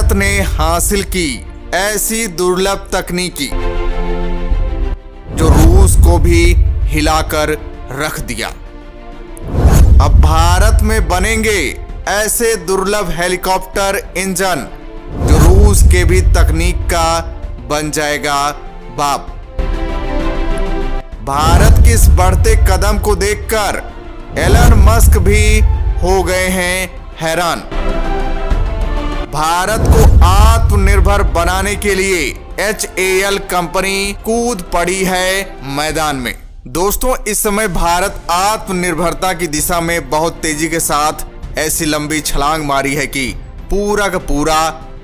भारत ने हासिल की ऐसी दुर्लभ तकनीकी जो रूस को भी हिलाकर रख दिया। अब भारत में बनेंगे ऐसे दुर्लभ हेलीकॉप्टर इंजन जो रूस के भी तकनीक का बन जाएगा बाप। भारत के इस बढ़ते कदम को देखकर एलन मस्क भी हो गए हैं हैरान। भारत को आत्मनिर्भर बनाने के लिए HAL कंपनी कूद पड़ी है मैदान में। दोस्तों, इस समय भारत आत्मनिर्भरता की दिशा में बहुत तेजी के साथ ऐसी लंबी छलांग मारी है कि पूरा का पूरा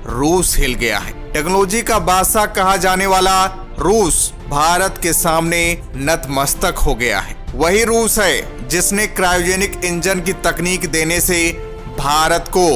रूस हिल गया है। टेक्नोलॉजी का बादशाह कहा जाने वाला रूस भारत के सामने नतमस्तक हो गया है। वही रूस है जिसने क्रायोजेनिक इंजन की तकनीक देने से भारत को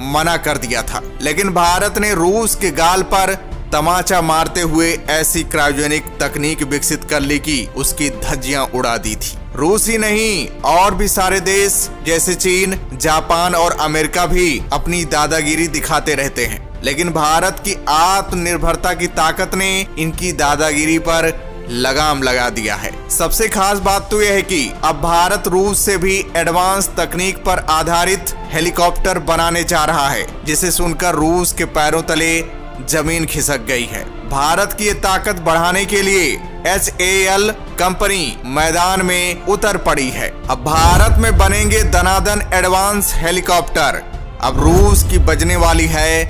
मना कर दिया था, लेकिन भारत ने रूस के गाल पर तमाचा मारते हुए ऐसी क्रायोजेनिक तकनीक विकसित कर ली कि उसकी धज्जियां उड़ा दी थी। रूस ही नहीं, और भी सारे देश जैसे चीन, जापान और अमेरिका भी अपनी दादागिरी दिखाते रहते हैं, लेकिन भारत की आत्मनिर्भरता की ताकत ने इनकी दादागिरी पर लगाम लगा दिया है। सबसे खास बात तो यह है कि अब भारत रूस से भी एडवांस तकनीक पर आधारित हेलीकॉप्टर बनाने जा रहा है, जिसे सुनकर रूस के पैरों तले जमीन खिसक गई है। भारत की ये ताकत बढ़ाने के लिए HAL कंपनी मैदान में उतर पड़ी है। अब भारत में बनेंगे दनादन एडवांस हेलीकॉप्टर। अब रूस की बजने वाली है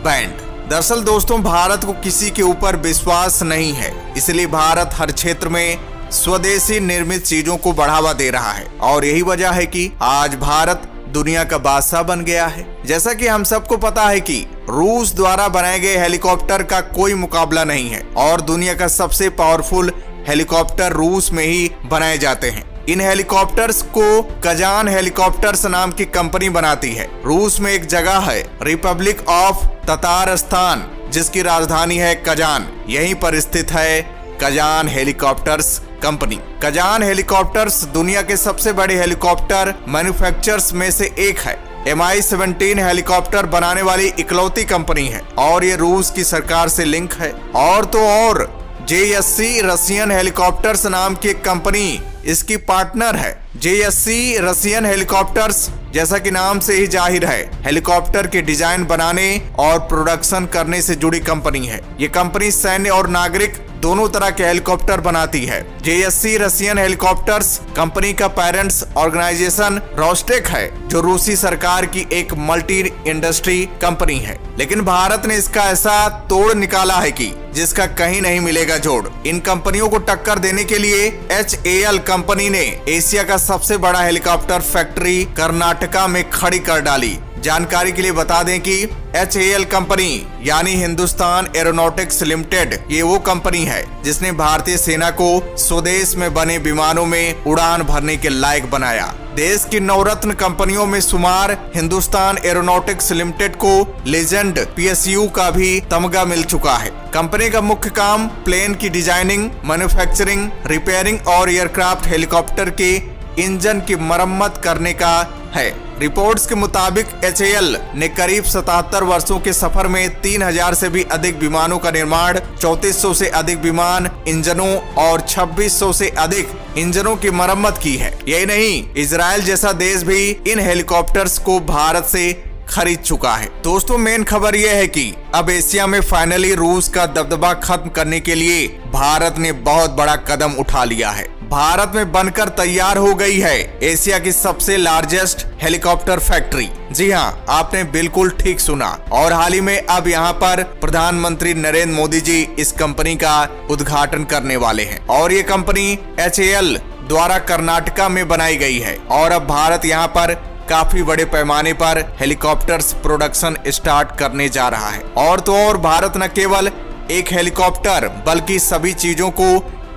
बैंड। दरअसल दोस्तों, भारत को किसी के ऊपर विश्वास नहीं है, इसलिए भारत हर क्षेत्र में स्वदेशी निर्मित चीजों को बढ़ावा दे रहा है, और यही वजह है कि आज भारत दुनिया का बादशाह बन गया है। जैसा कि हम सबको पता है कि रूस द्वारा बनाए गए हेलीकॉप्टर का कोई मुकाबला नहीं है, और दुनिया का सबसे पावरफुल हेलीकॉप्टर रूस में ही बनाए जाते हैं। इन हेलीकॉप्टर्स को कजान हेलीकॉप्टर्स नाम की कंपनी बनाती है। रूस में एक जगह है रिपब्लिक ऑफ ततारस्तान, जिसकी राजधानी है कजान। यहीं पर स्थित है Kazan helicopters company. Kazan helicopters दुनिया के सबसे बड़े हेलीकॉप्टर मैन्युफैक्चरर्स में से एक है। Mi-17 हेलीकॉप्टर बनाने वाली इकलौती कंपनी है, और ये रूस की सरकार से लिंक है। और तो और JSC रशियन हेलीकॉप्टर्स नाम की एक कंपनी इसकी पार्टनर है। JSC रशियन हेलीकॉप्टर्स, जैसा कि नाम से ही जाहिर है, हेलीकॉप्टर के डिजाइन बनाने और प्रोडक्शन करने से जुड़ी कंपनी है। ये कंपनी सैन्य और नागरिक दोनों तरह के हेलीकॉप्टर बनाती है। JSC रशियन हेलीकॉप्टर्स कंपनी का पेरेंट्स ऑर्गेनाइजेशन रोस्टेक है, जो रूसी सरकार की एक मल्टी इंडस्ट्री कंपनी है। लेकिन भारत ने इसका ऐसा तोड़ निकाला है कि जिसका कहीं नहीं मिलेगा जोड़। इन कंपनियों को टक्कर देने के लिए HAL कंपनी ने एशिया का सबसे बड़ा हेलीकॉप्टर फैक्ट्री कर्नाटका में खड़ी कर डाली। जानकारी के लिए बता दें कि HAL कंपनी यानी हिंदुस्तान एरोनॉटिक्स लिमिटेड, ये वो कंपनी है जिसने भारतीय सेना को स्वदेश में बने विमानों में उड़ान भरने के लायक बनाया। देश की नवरत्न कंपनियों में शुमार हिंदुस्तान एरोनॉटिक्स लिमिटेड को लेजेंड PSU का भी तमगा मिल चुका है। कंपनी का मुख्य काम प्लेन की डिजाइनिंग, मैन्युफैक्चरिंग, रिपेयरिंग और एयरक्राफ्ट हेलीकॉप्टर के इंजन की मरम्मत करने का है। रिपोर्ट्स के मुताबिक HAL ने करीब 77 वर्षों के सफर में 3000 से भी अधिक विमानों का निर्माण, 3400 से अधिक विमान इंजनों और 2600 से अधिक इंजनों की मरम्मत की है। यही नहीं, इजराइल जैसा देश भी इन हेलीकॉप्टर्स को भारत से खरीद चुका है। दोस्तों, मेन खबर यह है कि अब एशिया में फाइनली रूस का दबदबा खत्म करने के लिए भारत ने बहुत बड़ा कदम उठा लिया है। भारत में बनकर तैयार हो गई है एशिया की सबसे लार्जेस्ट हेलीकॉप्टर फैक्ट्री। जी हाँ, आपने बिल्कुल ठीक सुना। और हाल ही में अब यहाँ पर प्रधानमंत्री नरेंद्र मोदी जी इस कंपनी का उद्घाटन करने वाले हैं, और ये कंपनी HAL द्वारा कर्नाटका में बनाई गई है, और अब भारत यहाँ पर काफी बड़े पैमाने पर हेलीकॉप्टर्स प्रोडक्शन स्टार्ट करने जा रहा है। और तो और भारत न केवल एक हेलीकॉप्टर बल्कि सभी चीजों को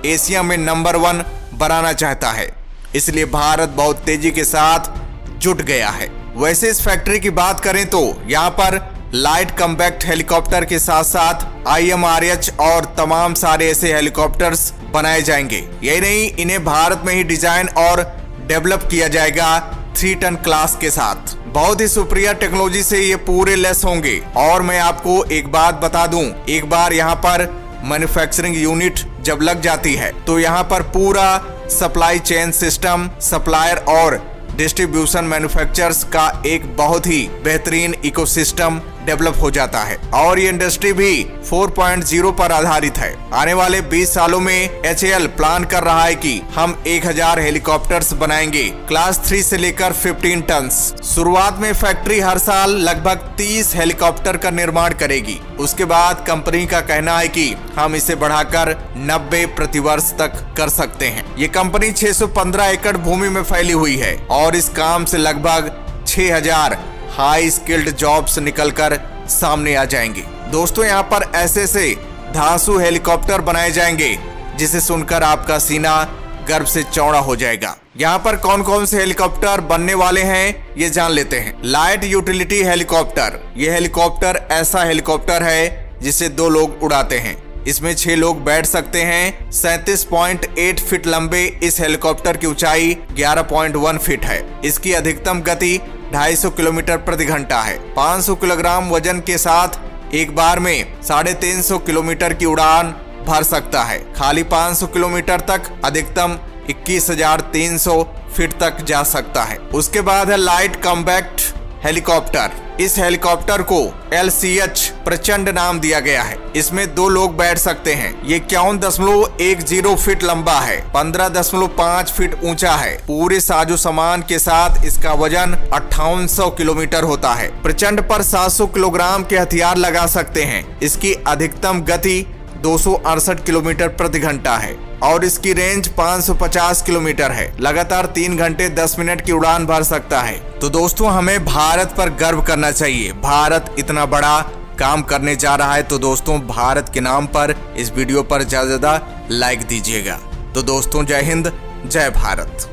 एशिया में नंबर 1 बनाना चाहता है, इसलिए भारत बहुत तेजी के साथ जुट गया है। वैसे इस फैक्ट्री की बात करें तो यहाँ पर लाइट कॉम्पैक्ट हेलीकॉप्टर के साथ साथ IMRH और तमाम सारे ऐसे हेलीकॉप्टर्स बनाए जाएंगे। यही नहीं, इन्हें भारत में ही डिजाइन और डेवलप किया जाएगा 3 टन क्लास के साथ। बहुत ही सुपीरियर टेक्नोलॉजी से ये पूरे लेस होंगे। और मैं आपको एक बात बता दूं, एक बार यहाँ पर मैन्युफैक्चरिंग यूनिट जब लग जाती है तो यहाँ पर पूरा सप्लाई चेन सिस्टम, सप्लायर और डिस्ट्रीब्यूशन मैन्युफैक्चरर्स का एक बहुत ही बेहतरीन इकोसिस्टम डेवलप हो जाता है और ये इंडस्ट्री भी 4.0 पर आधारित है। आने वाले 20 सालों में HAL प्लान कर रहा है कि हम 1000 हेलीकॉप्टर्स बनाएंगे, क्लास 3 से लेकर 15 टन। शुरुआत में फैक्ट्री हर साल लगभग 30 हेलीकॉप्टर का निर्माण करेगी। उसके बाद कंपनी का कहना है कि हम इसे बढ़ाकर 90 प्रतिवर्ष तक कर सकते हैं। ये कंपनी 615 एकड़ भूमि में फैली हुई है और इस काम से लगभग 6000 हाई स्किल्ड जॉब्स निकलकर सामने आ जाएंगे। दोस्तों, यहाँ पर ऐसे धांसू हेलीकॉप्टर बनाए जाएंगे जिसे सुनकर आपका सीना गर्व से चौड़ा हो जाएगा। यहाँ पर कौन कौन से हेलीकॉप्टर बनने वाले हैं ये जान लेते हैं। लाइट यूटिलिटी हेलीकॉप्टर, ये हेलीकॉप्टर ऐसा हेलीकॉप्टर है जिसे 2 लोग उड़ाते हैं। इसमें 6 लोग बैठ सकते हैं। 37.8 फीट लंबे इस हेलीकॉप्टर की ऊंचाई 11.1 फीट है। इसकी अधिकतम गति 250 किलोमीटर प्रति घंटा है। 500 किलोग्राम वजन के साथ एक बार में 350 किलोमीटर की उड़ान भर सकता है। खाली 500 किलोमीटर तक अधिकतम 21,300 फीट तक जा सकता है। उसके बाद है लाइट कॉम्पैक्ट हेलीकॉप्टर। इस हेलीकॉप्टर को LCH प्रचंड नाम दिया गया है। इसमें 2 लोग बैठ सकते हैं। ये 51.10 फीट लंबा है, 15.5 फीट ऊंचा है। पूरे साजो सामान के साथ इसका वजन 5800 किलोमीटर होता है। प्रचंड पर 700 किलोग्राम के हथियार लगा सकते हैं। इसकी अधिकतम गति 268 किलोमीटर प्रति घंटा है और इसकी रेंज 550 किलोमीटर है। लगातार 3 घंटे 10 मिनट की उड़ान भर सकता है। तो दोस्तों, हमें भारत पर गर्व करना चाहिए। भारत इतना बड़ा काम करने जा रहा है। तो दोस्तों, भारत के नाम पर इस वीडियो पर ज्यादा लाइक दीजिएगा। तो दोस्तों, जय हिंद, जय भारत।